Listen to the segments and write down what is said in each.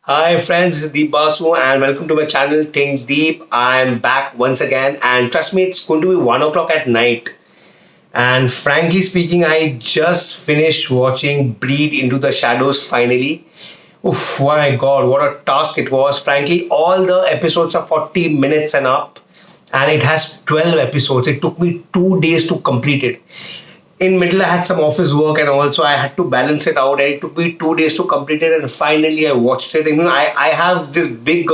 Hi friends, this is Deep Basu and welcome to my channel Think Deep. I'm back once again and trust me, it's going to be 1 o'clock at night. And frankly speaking, I just finished watching Breed Into the Shadows finally. Oof, my god, what a task it was. Frankly, all the episodes are 40 minutes and up and it has 12 episodes. It took me 2 days to complete it. In middle I had some office work and also I had to balance it out, and it took me 2 days to complete it, and finally I watched it. And I have this big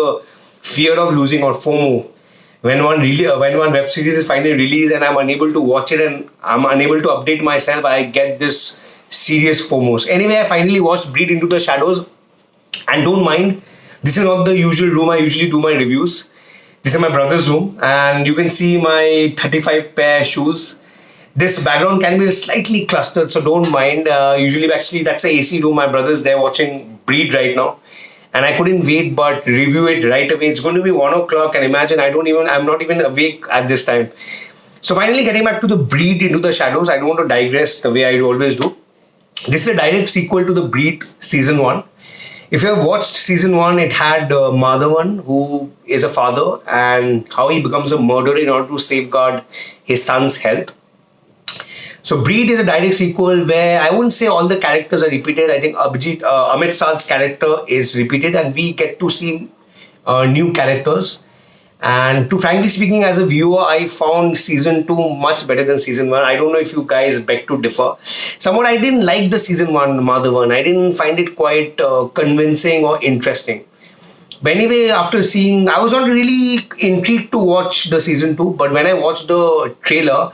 fear of losing out, FOMO, when one web series is finally released and I'm unable to watch it and I'm unable to update myself. I get this serious FOMOs. Anyway, I finally watched Breed Into the Shadows, and don't mind, this is not the usual room I usually do my reviews. This is my brother's room and you can see my 35 pair shoes. This background can be slightly clustered, so don't mind. Usually, actually, that's the AC room. My brother's there watching Breed right now, and I couldn't wait but review it right away. It's going to be 1 o'clock, and imagine I'm not even awake at this time. So finally, getting back to the Breed Into the Shadows, I don't want to digress the way I always do. This is a direct sequel to the Breed season one. If you have watched season one, it had Madhavan, who is a father, and how he becomes a murderer in order to safeguard his son's health. So Breed is a direct sequel where I wouldn't say all the characters are repeated. I think Amit Saad's character is repeated, and we get to see new characters. And to frankly speaking, as a viewer, I found season two much better than season one. I don't know if you guys beg to differ. Somewhat, I didn't like the season one Madhavan. I didn't find it quite convincing or interesting. But anyway, after seeing, I was not really intrigued to watch the season two. But when I watched the trailer,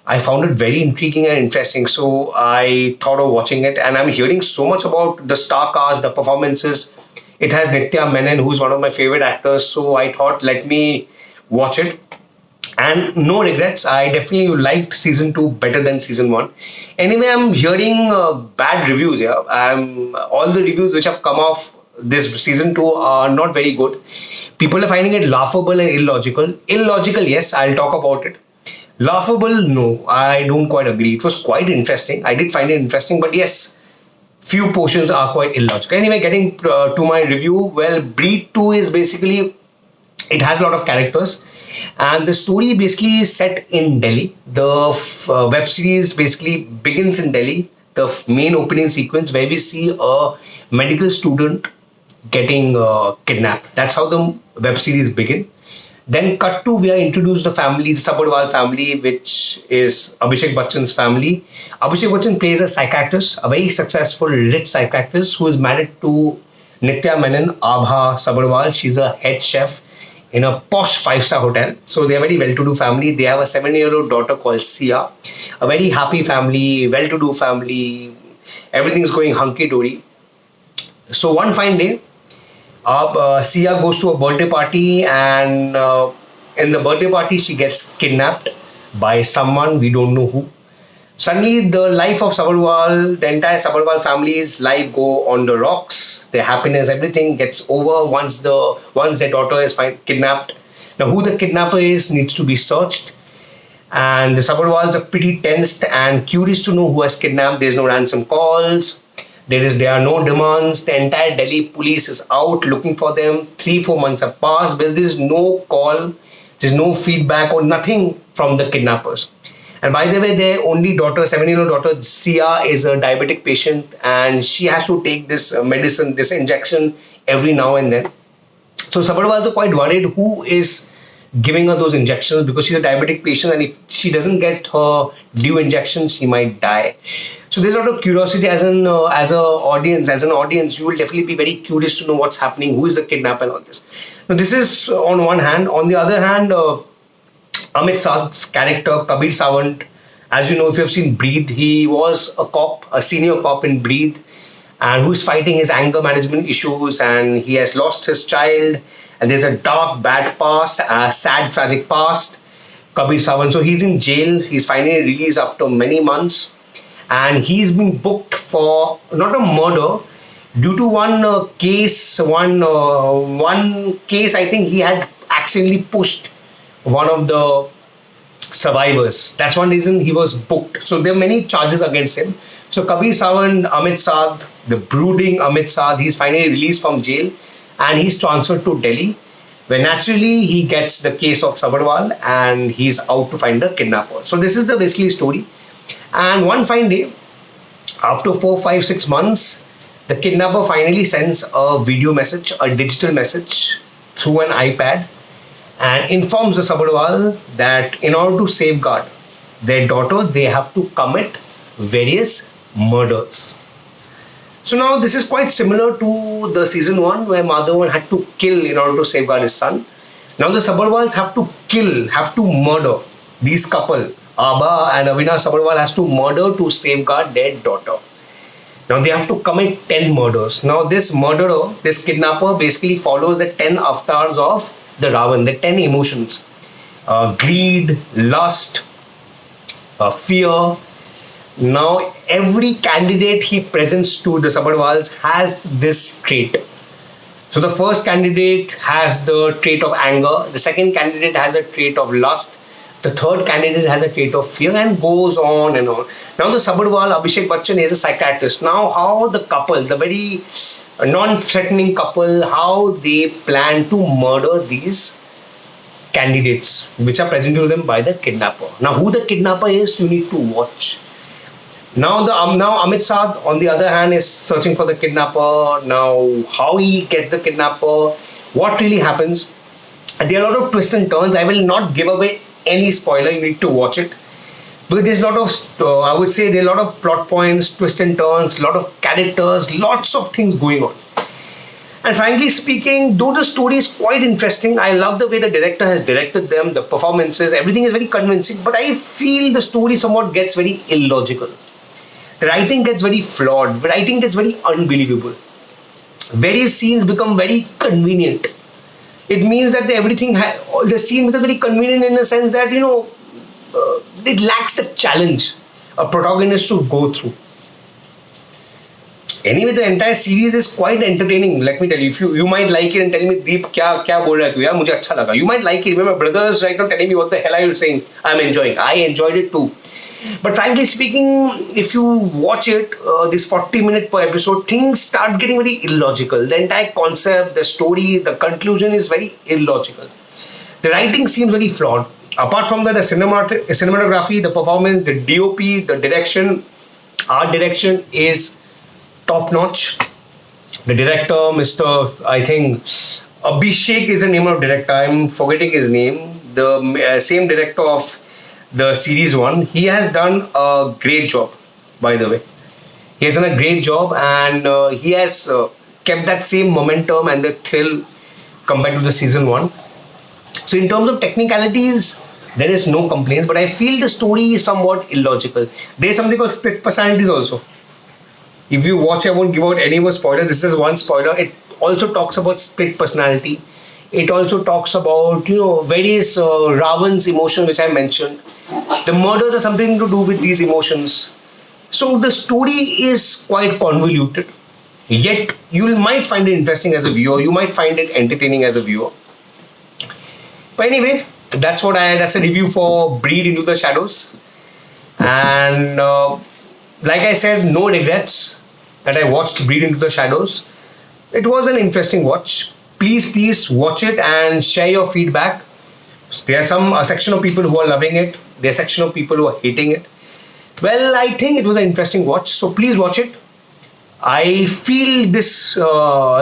I found it very intriguing and interesting. So I thought of watching it, and I'm hearing so much about the star cast, the performances. It has Nitya Menon, who's one of my favorite actors. So I thought, let me watch it. And no regrets. I definitely liked season two better than season one. Anyway, I'm hearing bad reviews. Yeah, all the reviews which have come off this season two are not very good. People are finding it laughable and illogical. Illogical, yes, I'll talk about it. Laughable, no, I don't quite agree. It was quite interesting. I did find it interesting, but yes, few portions are quite illogical. Anyway, getting to my review, well, Breed 2 is basically, it has a lot of characters, and the story basically is set in Delhi. The web series basically begins in Delhi, the main opening sequence where we see a medical student getting kidnapped. That's how the web series begins. Then cut to, we are introduced the family, the Sabharwal family, which is Abhishek Bachchan's family. Abhishek Bachchan plays a psychiatrist, a very successful, rich psychiatrist who is married to Nitya Menon, Abha Sabharwal. She's a head chef in a posh five-star hotel. So they are a very well-to-do family. They have a 7-year-old daughter called Sia. A very happy family, well-to-do family. Everything's going hunky-dory. So one fine day, Sia goes to a birthday party, and in the birthday party, she gets kidnapped by someone we don't know who. Suddenly, the life of Sabharwal, the entire Sabharwal family's life go on the rocks. Their happiness, everything gets over once their daughter is kidnapped. Now, who the kidnapper is needs to be searched, and the Sabharwals are pretty tensed and curious to know who has kidnapped. There's no ransom calls. There are no demands. The entire Delhi police is out looking for them. 3-4 months have passed, but there is no call, there's no feedback or nothing from the kidnappers. And by the way, their only daughter, 7-year-old daughter, Sia, is a diabetic patient, and she has to take this medicine, this injection every now and then. So Sabharwals are quite worried who is giving her those injections, because she's a diabetic patient, and if she doesn't get her due injection, she might die. So there's a lot of curiosity as an audience, you will definitely be very curious to know what's happening, who is the kidnapper, and all this. Now this is on one hand. On the other hand, Amit Saad's character Kabir Sawant, as you know, if you have seen Breathe, he was a cop, a senior cop in Breathe, and who's fighting his anger management issues, and he has lost his child, and there's a dark, bad past, a sad, tragic past. Kabir Sawant, so he's in jail. He's finally released after many months, and he's been booked for not a murder, due to one case. One case, I think he had accidentally pushed one of the survivors. That's one reason he was booked. So there are many charges against him. So Kabir Sawant, Amit Saad, the brooding Amit Saad, he's finally released from jail and he's transferred to Delhi, where naturally he gets the case of Sabharwal and he's out to find the kidnapper. So this is the basically story. And one fine day, after 4, 5, 6 months, the kidnapper finally sends a video message, a digital message through an iPad, and informs the Sabharwal that in order to safeguard their daughter, they have to commit various murders. So now this is quite similar to the season 1 where Madhavan had to kill in order to safeguard his son. Now the Sabharwals have to kill, have to murder these couple. Abha and Avinash Sabharwal has to murder to safeguard their daughter. Now they have to commit 10 murders. Now this murderer, this kidnapper basically follows the 10 avatars of the Ravan, the 10 emotions. Greed, lust, fear. Now every candidate he presents to the Sabharwals has this trait. So the first candidate has the trait of anger, the second candidate has a trait of lust, the third candidate has a trait of fear, and goes on and on. Now the Sabharwal, Abhishek Bachchan, is a psychiatrist. Now how the couple, the very non-threatening couple, how they plan to murder these candidates which are presented to them by the kidnapper. Now who the kidnapper is, you need to watch. Now now Amit Saad on the other hand is searching for the kidnapper. Now how he gets the kidnapper, what really happens. There are a lot of twists and turns. I will not give away any spoiler, you need to watch it. Because there's a lot of, I would say there are a lot of plot points, twists and turns, a lot of characters, lots of things going on. And frankly speaking, though the story is quite interesting, I love the way the director has directed them, the performances, everything is very convincing, but I feel the story somewhat gets very illogical. The writing gets very flawed, the writing gets very unbelievable. Various scenes become very convenient. It means that the scene becomes very convenient in the sense that, it lacks the challenge a protagonist should go through. Anyway, the entire series is quite entertaining. Let me tell you, if you might like it and tell me, Deep, kya bol raha hai tu yaar, mujhe acha laga. You might like it. Even my brothers right now telling me, what the hell are you saying? I'm enjoying. I enjoyed it too. But frankly speaking, if you watch it, this 40-minute per episode, things start getting very illogical. The entire concept, the story, the conclusion is very illogical. The writing seems very flawed. Apart from that, the cinematography, the performance, the DOP, the direction, art direction is top notch. The director, Mr. I think Abhishek is the name of director. I'm forgetting his name. The same director of the series 1. He has done a great job, by the way. He has done a great job, and he has kept that same momentum and the thrill compared to the season 1. So in terms of technicalities, there is no complaints, but I feel the story is somewhat illogical. There is something called split personalities also. If you watch, I won't give out any more spoilers. This is one spoiler. It also talks about split personality. It also talks about, various Ravan's emotion, which I mentioned. The murders are something to do with these emotions. So the story is quite convoluted. Yet you might find it interesting as a viewer. You might find it entertaining as a viewer. But anyway, that's a review for Breed Into the Shadows. And like I said, no regrets that I watched Breed Into the Shadows. It was an interesting watch. Please watch it and share your feedback. There's a section of people who are loving it. There's a section of people who are hating it. Well, I think it was an interesting watch. So please watch it. I feel this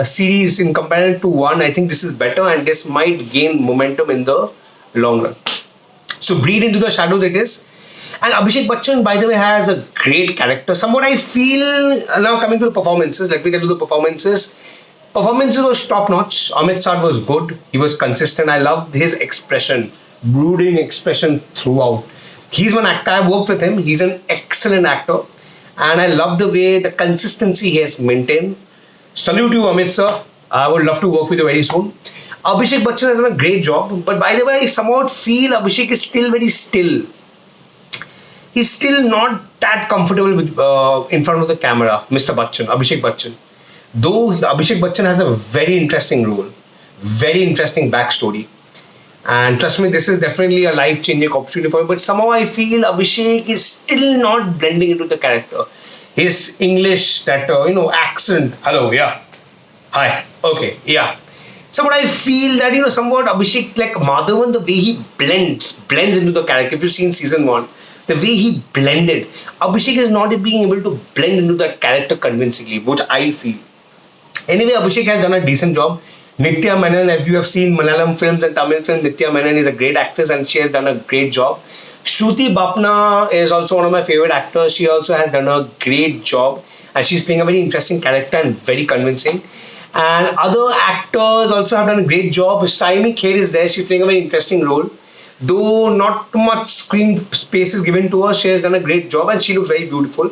series in comparison to 1, I think this is better and this might gain momentum in the long run. So Breed Into the Shadows it is. And Abhishek Bachchan, by the way, has a great character. Somewhat I feel, now coming to the performances, let me tell you the performances. Performances was top notch. Amit Saad was good. He was consistent. I loved his expression, brooding expression throughout. He's one actor. I worked with him. He's an excellent actor. And I love the way, the consistency he has maintained. Salute you, Amit sir. I would love to work with you very soon. Abhishek Bachchan has done a great job. But by the way, I somehow feel Abhishek is still very still. He's still not that comfortable with in front of the camera, Mr. Bachchan, Abhishek Bachchan. Though Abhishek Bachchan has a very interesting role, very interesting backstory. And trust me, this is definitely a life-changing opportunity for him. But somehow I feel Abhishek is still not blending into the character. His English, that accent. Hello, yeah, hi, okay, yeah. So, but I feel that somewhat Abhishek, like Madhavan, the way he blends into the character. If you've seen season one, the way he blended, Abhishek is not being able to blend into that character convincingly. What I feel. Anyway, Abhishek has done a decent job. Nitya Menon, if you have seen Malayalam films and Tamil films, Nitya Menon is a great actress and she has done a great job. Shruti Bapna is also one of my favorite actors. She also has done a great job and she's playing a very interesting character and very convincing. And other actors also have done a great job. Saimi Kher is there. She's playing a very interesting role. Though not much screen space is given to her, she has done a great job and she looks very beautiful.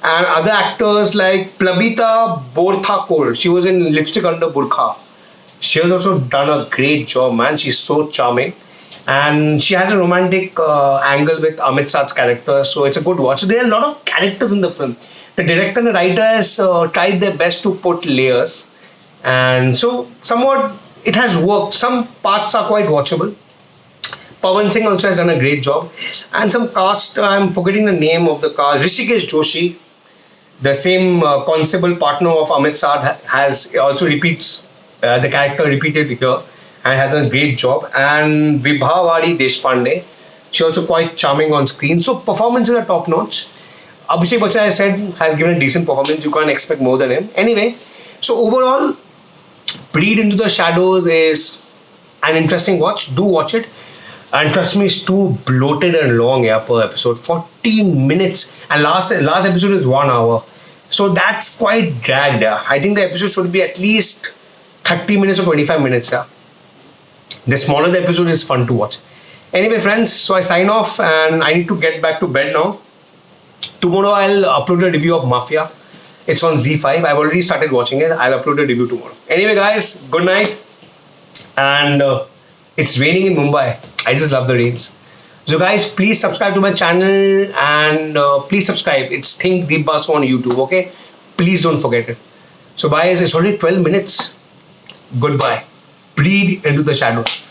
And other actors like Plabita Borthakor, she was in Lipstick Under Burqa. She has also done a great job, man. She's so charming. And she has a romantic angle with Amit Saad's character, so it's a good watch. So there are a lot of characters in the film. The director and the writer has tried their best to put layers. And so somewhat it has worked. Some parts are quite watchable. Pawan Singh also has done a great job. And some cast, I'm forgetting the name of the cast. Rishikesh Joshi, the same constable partner of Amit Saad, has also repeats the character repeated here and has done a great job. And Vibhavari Deshpande, she also quite charming on screen. So performances are top notch. Abhishek Bachchan, I said, has given a decent performance. You can't expect more than him. Anyway, so overall, Breed Into the Shadows is an interesting watch. Do watch it. And trust me, it's too bloated and long, yeah, per episode. 14 minutes. And last episode is 1 hour. So that's quite dragged, yeah. I think the episode should be at least 30 minutes or 25 minutes, yeah. The smaller the episode is fun to watch. Anyway, friends, so I sign off and I need to get back to bed now. Tomorrow I'll upload a review of Mafia. It's on Z5. I've already started watching it. I'll upload a review tomorrow. Anyway, guys, good night. And it's raining in Mumbai. I just love the rains. So guys, please subscribe to my channel and please subscribe. It's Think Deep Basu on YouTube, okay? Please don't forget it. So guys, it's already 12 minutes. Goodbye. Breed Into the Shadows.